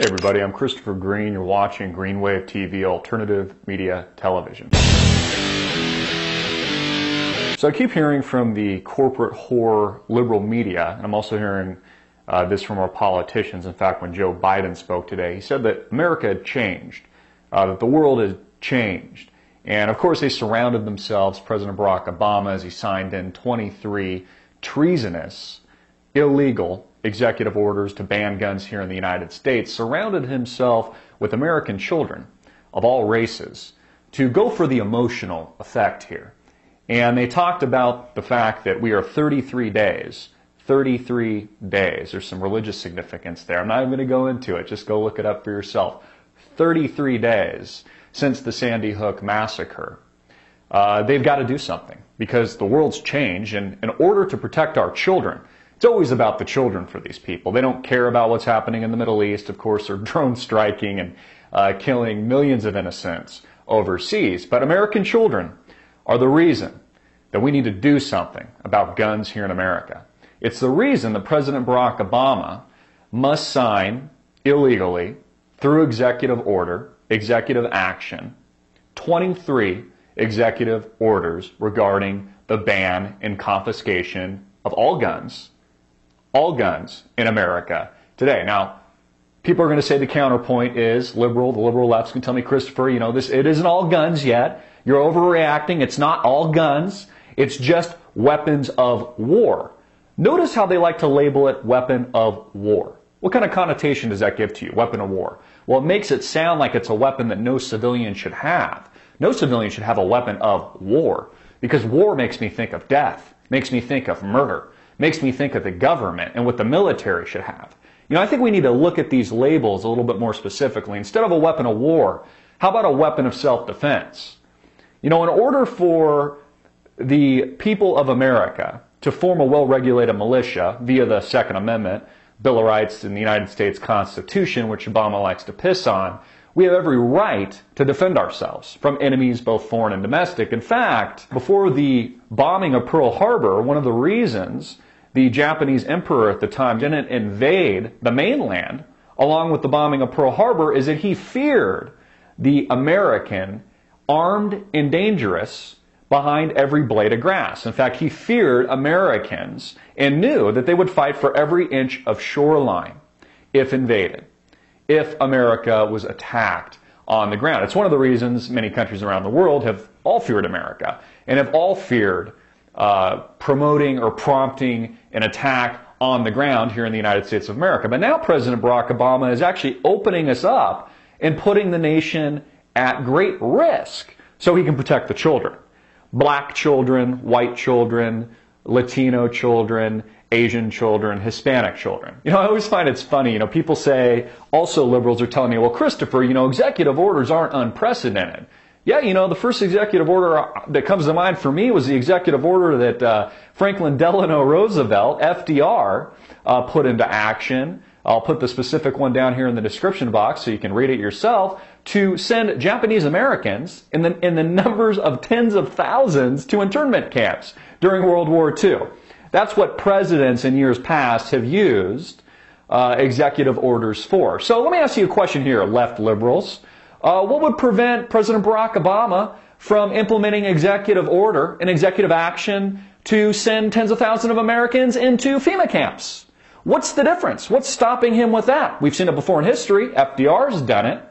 Hey everybody, I'm Christopher Green. You're watching Greenwave TV, alternative media television. So I keep hearing from the corporate whore liberal media, and I'm also hearing this from our politicians. In fact, when Joe Biden spoke today, he said that America had changed, that the world had changed. And of course they surrounded themselves, President Barack Obama, as he signed in 23 treasonous, illegal executive orders to ban guns here in the United States, surrounded himself with American children of all races to go for the emotional effect here. And they talked about the fact that we are 33 days. There's some religious significance there. I'm not even going to go into it. Just go look it up for yourself. 33 days since the Sandy Hook massacre. They've got to do something because the world's changed, and in order to protect our children, it's always about the children for these people. They don't care about what's happening in the Middle East. Of course, they're drone striking and killing millions of innocents overseas. But American children are the reason that we need to do something about guns here in America. It's the reason that President Barack Obama must sign illegally, through executive order, executive action, 23 executive orders regarding the ban and confiscation of all guns in America today. Now, people are going to say the counterpoint is the liberal left's going to tell me, Christopher, it isn't all guns yet. You're overreacting. It's not all guns. It's just weapons of war. Notice how they like to label it weapon of war. What kind of connotation does that give to you, weapon of war? Well, it makes it sound like it's a weapon that no civilian should have. No civilian should have a weapon of war, because war makes me think of death, makes me think of murder, makes me think of the government and what the military should have. I think we need to look at these labels a little bit more specifically. Instead of a weapon of war, how about a weapon of self-defense? In order for the people of America to form a well-regulated militia via the Second Amendment, Bill of Rights in the United States Constitution, which Obama likes to piss on, we have every right to defend ourselves from enemies both foreign and domestic. In fact, before the bombing of Pearl Harbor, one of the reasons the Japanese emperor at the time didn't invade the mainland along with the bombing of Pearl Harbor is that he feared the American armed and dangerous behind every blade of grass. In fact, he feared Americans and knew that they would fight for every inch of shoreline if invaded, if America was attacked on the ground. It's one of the reasons many countries around the world have all feared America and have all feared promoting or prompting an attack on the ground here in the United States of America. But now President Barack Obama is actually opening us up and putting the nation at great risk so he can protect the children. Black children, white children, Latino children, Asian children, Hispanic children. I always find it's funny, people say, also liberals are telling me, well, Christopher, executive orders aren't unprecedented. Yeah, the first executive order that comes to mind for me was the executive order that Franklin Delano Roosevelt, FDR, put into action. I'll put the specific one down here in the description box so you can read it yourself, to send Japanese Americans in the numbers of tens of thousands to internment camps during World War II. That's what presidents in years past have used executive orders for. So let me ask you a question here, left liberals. What would prevent President Barack Obama from implementing executive order and executive action to send tens of thousands of Americans into FEMA camps? What's the difference? What's stopping him with that? We've seen it before in history. FDR's done it.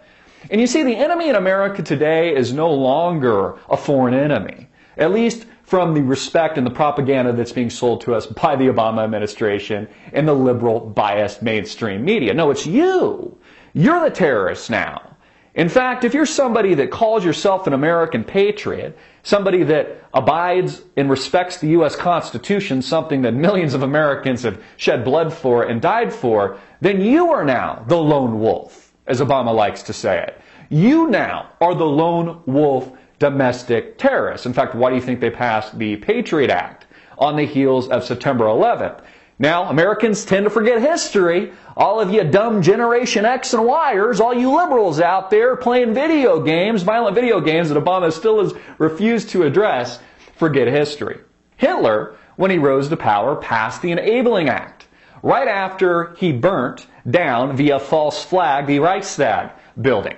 And you see, the enemy in America today is no longer a foreign enemy, at least from the respect and the propaganda that's being sold to us by the Obama administration and the liberal, biased mainstream media. No, it's you. You're the terrorist now. In fact, if you're somebody that calls yourself an American patriot, somebody that abides and respects the U.S. Constitution, something that millions of Americans have shed blood for and died for, then you are now the lone wolf, as Obama likes to say it. You now are the lone wolf domestic terrorist. In fact, why do you think they passed the Patriot Act on the heels of September 11th? Now, Americans tend to forget history. All of you dumb Generation X and Yers, all you liberals out there playing video games, violent video games that Obama still has refused to address, forget history. Hitler, when he rose to power, passed the Enabling Act, right after he burnt down via false flag the Reichstag building.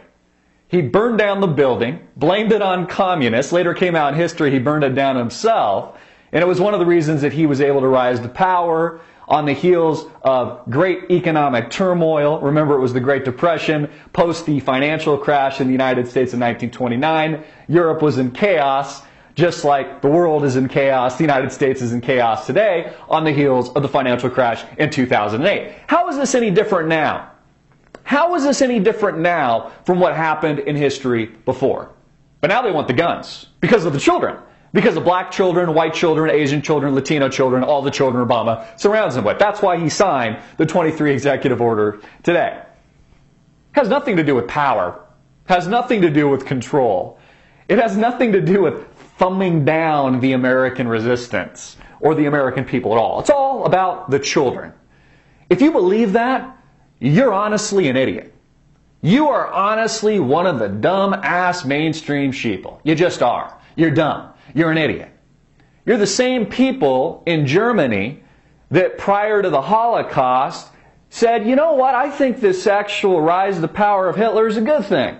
He burned down the building, blamed it on communists. Later came out in history he burned it down himself. And it was one of the reasons that he was able to rise to power on the heels of great economic turmoil. Remember, it was the Great Depression, post the financial crash in the United States in 1929. Europe was in chaos, just like the world is in chaos. The United States is in chaos today on the heels of the financial crash in 2008. How is this any different now? How is this any different now from what happened in history before? But now they want the guns because of the children. Because of black children, white children, Asian children, Latino children, all the children Obama surrounds them with. That's why he signed the 23 executive order today. It has nothing to do with power. It has nothing to do with control. It has nothing to do with thumbing down the American resistance or the American people at all. It's all about the children. If you believe that, you're honestly an idiot. You are honestly one of the dumb-ass mainstream sheeple. You just are. You're dumb. You're an idiot. You're the same people in Germany that prior to the Holocaust said, you know what, I think this actual rise to the power of Hitler is a good thing.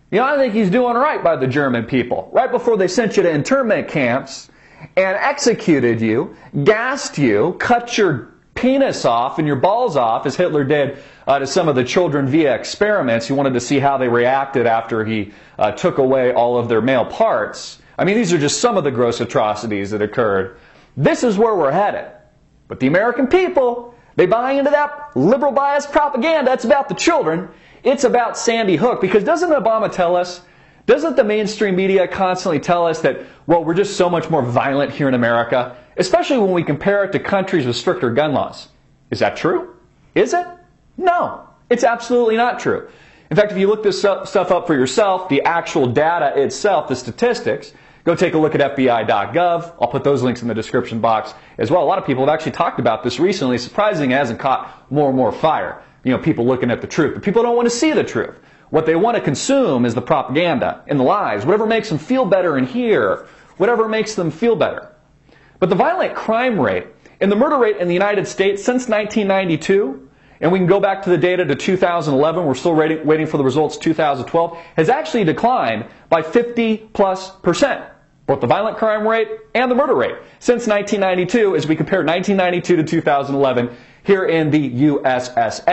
You know, I think he's doing right by the German people. Right before they sent you to internment camps and executed you, gassed you, cut your penis off and your balls off, as Hitler did to some of the children via experiments. He wanted to see how they reacted after he took away all of their male parts. I mean, these are just some of the gross atrocities that occurred. This is where we're headed. But the American people, they buy into that liberal bias propaganda. It's about the children. It's about Sandy Hook. Because doesn't Obama tell us, doesn't the mainstream media constantly tell us that, well, we're just so much more violent here in America, especially when we compare it to countries with stricter gun laws? Is that true? Is it? No, it's absolutely not true. In fact, if you look this stuff up for yourself, the actual data itself, the statistics, go take a look at FBI.gov. I'll put those links in the description box as well. A lot of people have actually talked about this recently. Surprisingly, it hasn't caught more and more fire. You know, people looking at the truth. But people don't want to see the truth. What they want to consume is the propaganda and the lies. Whatever makes them feel better in here. Whatever makes them feel better. But the violent crime rate and the murder rate in the United States since 1992, and we can go back to the data to 2011, we're still waiting for the results 2012, has actually declined by 50+%. Both the violent crime rate and the murder rate since 1992 as we compare 1992 to 2011 here in the USA.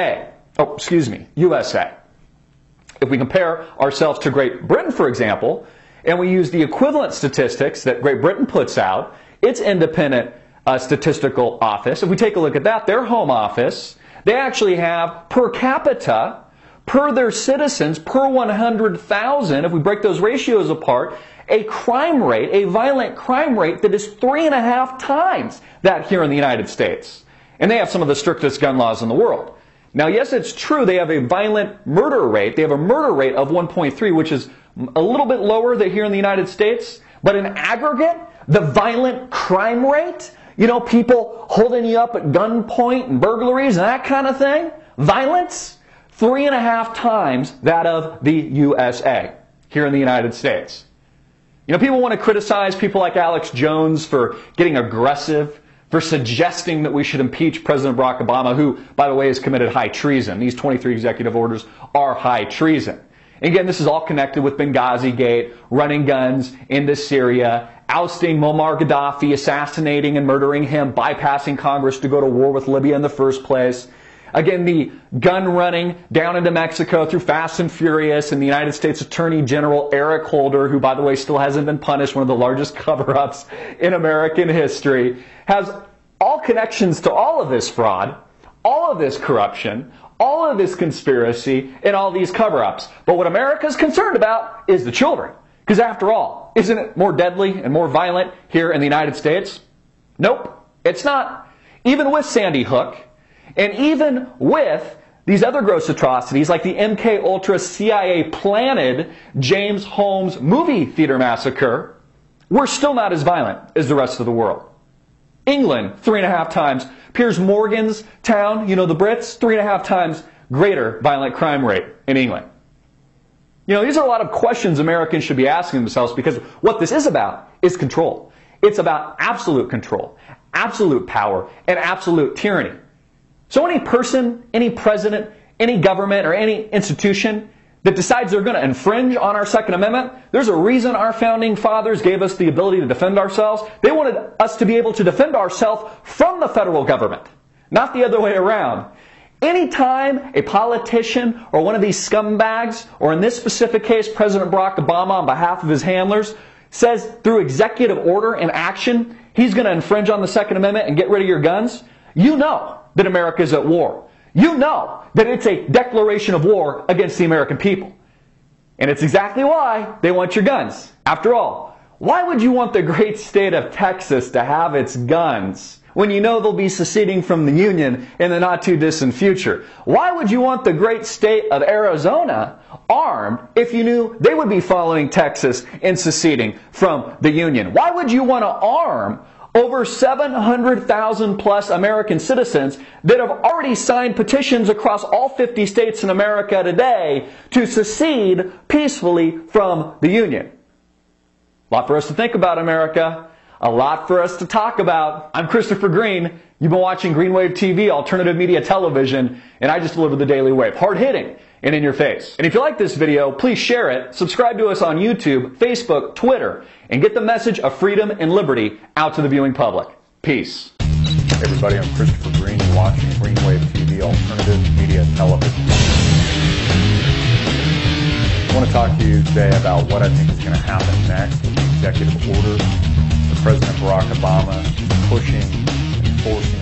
If we compare ourselves to Great Britain, for example, and we use the equivalent statistics that Great Britain puts out, its independent statistical office, if we take a look at that, their home office, they actually have per capita, per their citizens, per 100,000, if we break those ratios apart, a crime rate, a violent crime rate that is 3.5 times that here in the United States. And they have some of the strictest gun laws in the world. Now, yes, it's true they have a violent murder rate. They have a murder rate of 1.3, which is a little bit lower than here in the United States. But in aggregate, the violent crime rate, you know, people holding you up at gunpoint and burglaries and that kind of thing, violence, 3.5 times that of the USA here in the United States. You know, people want to criticize people like Alex Jones for getting aggressive, for suggesting that we should impeach President Barack Obama, who, by the way, has committed high treason. These 23 executive orders are high treason. And again, this is all connected with Benghazi Gate, running guns into Syria, ousting Muammar Gaddafi, assassinating and murdering him, bypassing Congress to go to war with Libya in the first place. Again, the gun running down into Mexico through Fast and Furious, and the United States Attorney General Eric Holder, who, by the way, still hasn't been punished, one of the largest cover-ups in American history, has all connections to all of this fraud, all of this corruption, all of this conspiracy, and all these cover-ups. But what America's concerned about is the children. Because after all, isn't it more deadly and more violent here in the United States? Nope, it's not. Even with Sandy Hook, and even with these other gross atrocities like the MK Ultra CIA planted James Holmes movie theater massacre, we're still not as violent as the rest of the world. England, 3.5 times. Piers Morgan's town, you know, the Brits, 3.5 times greater violent crime rate in England. You know, these are a lot of questions Americans should be asking themselves, because what this is about is control. It's about absolute control, absolute power, and absolute tyranny. So any person, any president, any government, or any institution that decides they're going to infringe on our Second Amendment, there's a reason our founding fathers gave us the ability to defend ourselves. They wanted us to be able to defend ourselves from the federal government, not the other way around. Anytime a politician or one of these scumbags, or in this specific case, President Barack Obama on behalf of his handlers, says through executive order and action, he's going to infringe on the Second Amendment and get rid of your guns, you know that America is at war. You know that it's a declaration of war against the American people. And it's exactly why they want your guns. After all, why would you want the great state of Texas to have its guns when you know they'll be seceding from the Union in the not too distant future? Why would you want the great state of Arizona armed if you knew they would be following Texas in seceding from the Union? Why would you want to arm over 700,000 plus American citizens that have already signed petitions across all 50 states in America today to secede peacefully from the Union? A lot for us to think about, America. A lot for us to talk about. I'm Christopher Green. You've been watching Green Wave TV, alternative media television, and I just deliver the Daily Wave. Hard-hitting and in your face. And if you like this video, please share it, subscribe to us on YouTube, Facebook, Twitter, and get the message of freedom and liberty out to the viewing public. Peace. Hey everybody, I'm Christopher Green. You're watching Green Wave TV, alternative media television. I want to talk to you today about what I think is going to happen next with the executive order that President Barack Obama is pushing and forcing